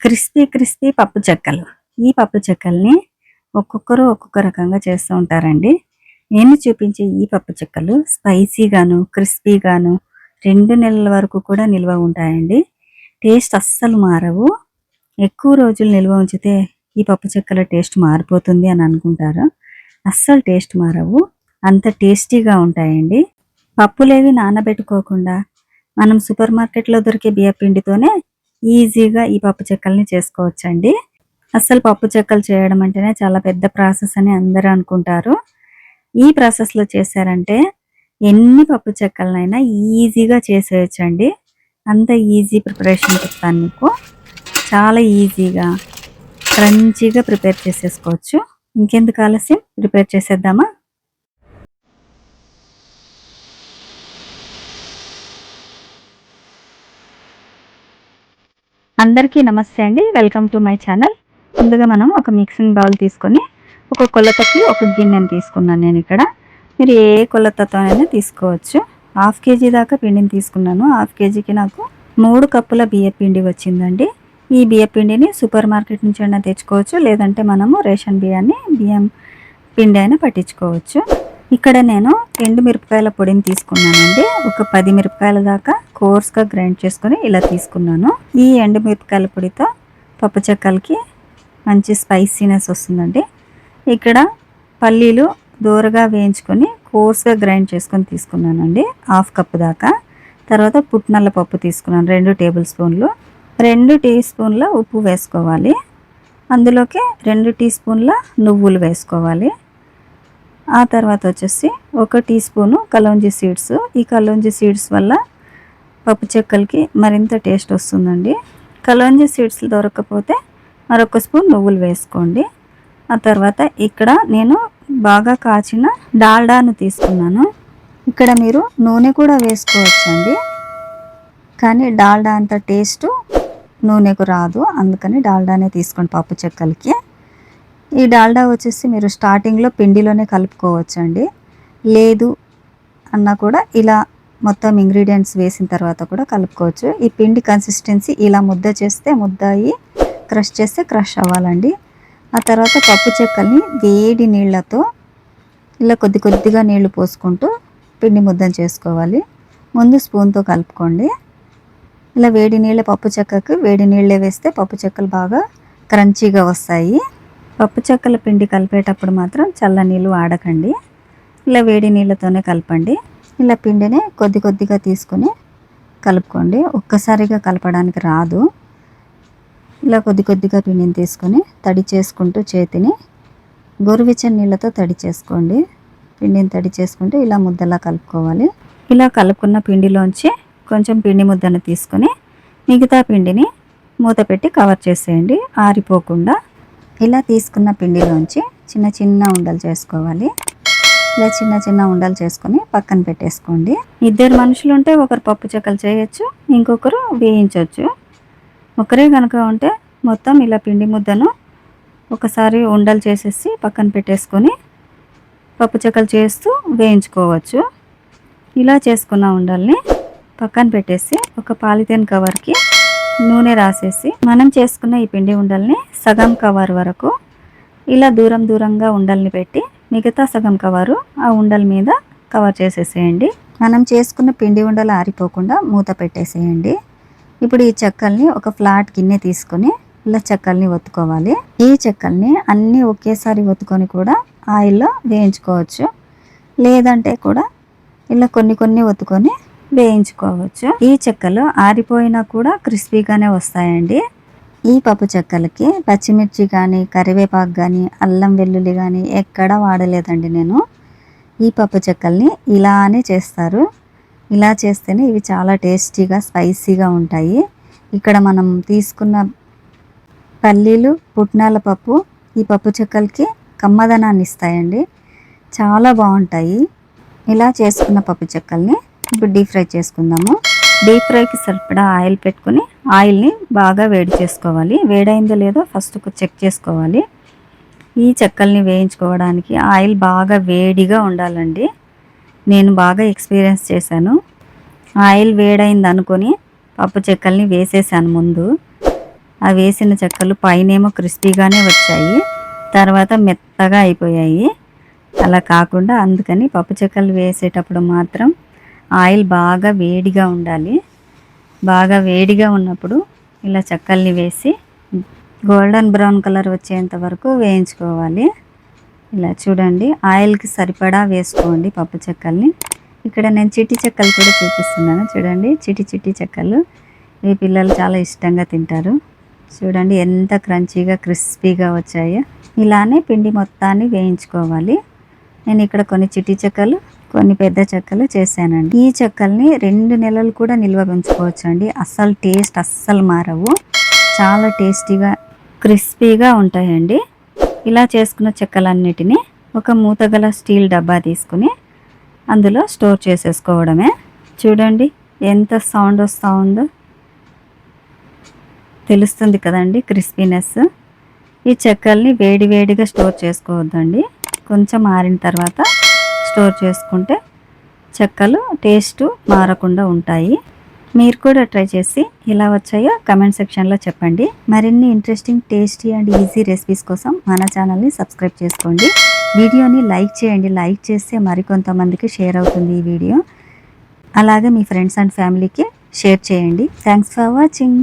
Crispy crispy పప్పు చెక్కలు. ఈ పప్పు చెక్కల్ని ఒక్కొక్కరు ఒక్కొక్క రకంగా చేస్తూ ఉంటారండి. నేను చూపించే ఈ పప్పు చెక్కలు స్పైసీగాను, క్రిస్పీగాను 2 నెలల వరకు కూడా నిల్వ ఉంటాయండి. టేస్ట్ అస్సలు మారవు. ఎక్కువ రోజులు నిల్వ ఉంచితే ఈ పప్పు చెక్కల టేస్ట్ మారిపోతుంది అని అనుకుంటారు. అస్సలు టేస్ట్ మారవు. అంత టేస్టీగా ఉంటాయండి. పప్పులేవి నానబెట్టుకోకుండా మనం సూపర్ మార్కెట్‌లో దొరికే బియ్యపు పిండితోనే ఈజీగా ఈ పప్పు చెక్కల్ని చేసుకోవచ్చండి. అస్సలు పప్పు చెక్కలు చేయడం అంటేనే చాలా పెద్ద ప్రాసెస్ అని అందరూ అనుకుంటారు. ఈ ప్రాసెస్‌లో చేశారంటే ఎన్ని పప్పు చెక్కలనైనా ఈజీగా చేసేయొచ్చండి. అంత ఈజీ ప్రిపరేషన్ చెప్తాను మీకు. చాలా ఈజీగా, క్రంచీగా ప్రిపేర్ చేసేసుకోవచ్చు. ఇంకెందుకు ఆలస్యం, ప్రిపేర్ చేసేద్దామా? అందరికీ నమస్తే అండి. Welcome to my channel. ముందుగా మనం ఒక మిక్సింగ్ బౌల్ తీసుకొని ఒక కొలతకి ఒక గిన్నెని తీసుకున్నాను నేను ఇక్కడ. మీరు ఏ కొలతతోనైనా తీసుకోవచ్చు. 1/2 కేజీ దాకా పిండిని తీసుకున్నాను. 1/2 కేజీకి నాకు 3 కప్పుల బియ్య పిండి వచ్చిందండి. ఈ బియ్య పిండిని సూపర్ మార్కెట్ నుంచి అయినా తెచ్చుకోవచ్చు, లేదంటే మనము రేషన్ బియ్యం పిండి అయినా పట్టించుకోవచ్చు. ఇక్కడ నేను ఎండు మిరపకాయల పొడిని తీసుకున్నానండి. ఒక 10 మిరపకాయల దాకా కోర్స్గా గ్రైండ్ చేసుకొని ఇలా తీసుకున్నాను. ఈ ఎండు మిరపకాయల పొడితో పప్పు చెక్కలకి మంచి స్పైసీనెస్ వస్తుందండి. ఇక్కడ పల్లీలు దూరగా వేయించుకొని కోర్స్గా గ్రైండ్ చేసుకొని తీసుకున్నానండి, 1/2 కప్పు దాకా. తర్వాత పుట్నాల పప్పు తీసుకున్నాను, 2 టేబుల్ స్పూన్లు. 2 టీ స్పూన్ల ఉప్పు వేసుకోవాలి. అందులోకి 2 టీ స్పూన్ల నువ్వులు వేసుకోవాలి. ఆ తర్వాత వచ్చేసి 1 టీ స్పూను కలోంజీ సీడ్స్. ఈ కలోంజీ సీడ్స్ వల్ల పప్పు చెక్కలకి మరింత టేస్ట్ వస్తుందండి. కలోంజీ సీడ్స్ దొరకకపోతే మరొక స్పూన్ నువ్వులు వేసుకోండి. ఆ తర్వాత ఇక్కడ నేను బాగా కాచిన డాల్డాను తీసుకున్నాను. ఇక్కడ మీరు నూనె కూడా వేసుకోవచ్చండి, కానీ డాల్డా అంత టేస్ట్ నూనెకు రాదు. అందుకని డాల్డానే తీసుకోండి పప్పు చెక్కలకి. ఈ డాల్డా వచ్చేసి మీరు స్టార్టింగ్లో పిండిలోనే కలుపుకోవచ్చండి. లేదు అన్నా కూడా ఇలా మొత్తం ఇంగ్రీడియంట్స్ వేసిన తర్వాత కూడా కలుపుకోవచ్చు. ఈ పిండి కన్సిస్టెన్సీ ఇలా ముద్ద చేస్తే ముద్ద అయ్యి, క్రష్ చేస్తే క్రష్ అవ్వాలండి. ఆ తర్వాత పప్పు చెక్కల్ని వేడి నీళ్ళతో ఇలా కొద్ది కొద్దిగా నీళ్లు పోసుకుంటూ పిండి ముద్దను చేసుకోవాలి. ముందు స్పూన్తో కలుపుకోండి. ఇలా వేడి నీళ్ళ పప్పు చెక్కకు వేడి నీళ్ళే వేస్తే పప్పు చెక్కలు బాగా క్రంచీగా వస్తాయి. పప్పు చెక్కల పిండి కలిపేటప్పుడు మాత్రం చల్ల నీళ్ళు వాడకండి. ఇలా వేడి నీళ్ళతోనే కలపండి. ఇలా పిండిని కొద్ది కొద్దిగా తీసుకొని కలుపుకోండి. ఒక్కసారిగా కలపడానికి రాదు. ఇలా కొద్ది కొద్దిగా పిండిని తీసుకొని తడి చేసుకుంటూ చేతిని గోరువెచ్చని నీళ్ళతో తడి చేసుకోండి. పిండిని తడి చేసుకుంటూ ఇలా ముద్దలా కలుపుకోవాలి. ఇలా కలుపుకున్న పిండిలోంచి కొంచెం పిండి ముద్దను తీసుకొని మిగతా పిండిని మూత పెట్టి కవర్ చేసేయండి, ఆరిపోకుండా. ఇలా తీసుకున్న పిండిలోంచి చిన్న చిన్న ఉండలు చేసుకోవాలి. ఇలా చిన్న చిన్న ఉండలు చేసుకొని పక్కన పెట్టేసుకోండి. 2 మనుషులు ఉంటే ఒకరు పప్పు చెక్కలు చేయొచ్చు, ఇంకొకరు వేయించవచ్చు. ఒకరే కనుక ఉంటే మొత్తం ఇలా పిండి ముద్దను ఒకసారి ఉండలు చేసేసి పక్కన పెట్టేసుకొని పప్పు చెక్కలు చేస్తూ వేయించుకోవచ్చు. ఇలా చేసుకున్న ఉండల్ని పక్కన పెట్టేసి ఒక పాలిథిన్ కవర్కి నూనె రాసేసి మనం చేసుకున్న ఈ పిండి ఉండల్ని సగం కవర్ వరకు ఇలా దూరం దూరంగా ఉండల్ని పెట్టి మిగతా సగం కవరు ఆ ఉండల మీద కవర్ చేసేసేయండి. మనం చేసుకున్న పిండి ఉండలు ఆరిపోకుండా మూత పెట్టేసేయండి. ఇప్పుడు ఈ చెక్కల్ని ఒక ఫ్లాట్ గిన్నె తీసుకొని ఇలా చెక్కల్ని ఒత్తుకోవాలి. ఈ చెక్కల్ని అన్నీ ఒకేసారి ఒత్తుకొని కూడా ఆయిల్లో వేయించుకోవచ్చు, లేదంటే కూడా ఇలా కొన్ని కొన్ని ఒత్తుకొని వేయించుకోవచ్చు. ఈ చెక్కలు ఆరిపోయినా కూడా క్రిస్పీగానే వస్తాయండి. ఈ పప్పు చెక్కలకి పచ్చిమిర్చి కానీ, కరివేపాకు కానీ, అల్లం వెల్లుల్లి కానీ ఎక్కడ వాడలేదండి నేను. ఈ పప్పు చెక్కల్ని ఇలానే చేస్తారు. ఇలా చేస్తేనే ఇవి చాలా టేస్టీగా, స్పైసీగా ఉంటాయి. ఇక్కడ మనం తీసుకున్న పల్లీలు, పుట్నాల పప్పు ఈ పప్పు చెక్కలకి కమ్మదనాన్ని ఇస్తాయండి, చాలా బాగుంటాయి. ఇలా చేసుకున్న పప్పు చెక్కల్ని ఇప్పుడు డీప్ ఫ్రై చేసుకుందాము. డీప్ ఫ్రైకి సరిపడా ఆయిల్ పెట్టుకుని ఆయిల్ని బాగా వేడి చేసుకోవాలి. వేడైందో లేదో ఫస్ట్ చెక్ చేసుకోవాలి. ఈ చెక్కల్ని వేయించుకోవడానికి ఆయిల్ బాగా వేడిగా ఉండాలండి. నేను బాగా ఎక్స్పీరియన్స్ చేశాను. ఆయిల్ వేడైంది అనుకొని పప్పు చెక్కల్ని వేసేసాను ముందు. ఆ వేసిన చెక్కలు పైనేమో క్రిస్పీగానే వచ్చాయి, తర్వాత మెత్తగా అయిపోయాయి. అలా కాకుండా అందుకని పప్పు చెక్కలు వేసేటప్పుడు మాత్రం ఆయిల్ బాగా వేడిగా ఉండాలి. బాగా వేడిగా ఉన్నప్పుడు ఇలా చెక్కల్ని వేసి గోల్డెన్ బ్రౌన్ కలర్ వచ్చేంత వరకు వేయించుకోవాలి. ఇలా చూడండి, ఆయిల్కి సరిపడా వేసుకోండి పప్పు చెక్కల్ని. ఇక్కడ నేను చిట్టి చెక్కలు కూడా చూపిస్తున్నాను. చూడండి, చిట్టి చిట్టి చెక్కలు ఈ పిల్లలు చాలా ఇష్టంగా తింటారు. చూడండి ఎంత క్రంచీగా క్రిస్పీగా వచ్చాయో. ఇలానే పిండి మొత్తాన్ని వేయించుకోవాలి. నేను ఇక్కడ కొన్ని చిట్టి చెక్కలు, కొన్ని పెద్ద చెక్కలు చేశానండి. ఈ చెక్కల్ని 2 నెలలు కూడా నిల్వ ఉంచుకోవచ్చు అండి. అస్సలు టేస్ట్ అస్సలు మారవు, చాలా టేస్టీగా క్రిస్పీగా ఉంటాయండి. ఇలా చేసుకున్న చెక్కలన్నిటినీ ఒక మూతగల స్టీల్ డబ్బా తీసుకుని అందులో స్టోర్ చేసేసుకోవడమే. చూడండి ఎంత సౌండ్ వస్తూ ఉందో, తెలుస్తుంది కదండి క్రిస్పీనెస్. ఈ చెక్కల్ని వేడివేడిగా స్టోర్ చేసుకోవద్దండి, కొంచెం ఆరిన తర్వాత స్టోర్ చేసుకుంటే చెక్కలు టేస్ట్ మారకుండా ఉంటాయి. మీరు కూడా ట్రై చేసి ఎలా వచ్చాయో కమెంట్ సెక్షన్లో చెప్పండి. మరిన్ని interesting, tasty and easy recipes కోసం మన ఛానల్ని సబ్స్క్రైబ్ చేసుకోండి. వీడియోని లైక్ చేయండి. లైక్ చేస్తే మరికొంతమందికి షేర్ అవుతుంది ఈ వీడియో. అలాగే మీ ఫ్రెండ్స్ అండ్ ఫ్యామిలీకి షేర్ చేయండి. Thanks for watching.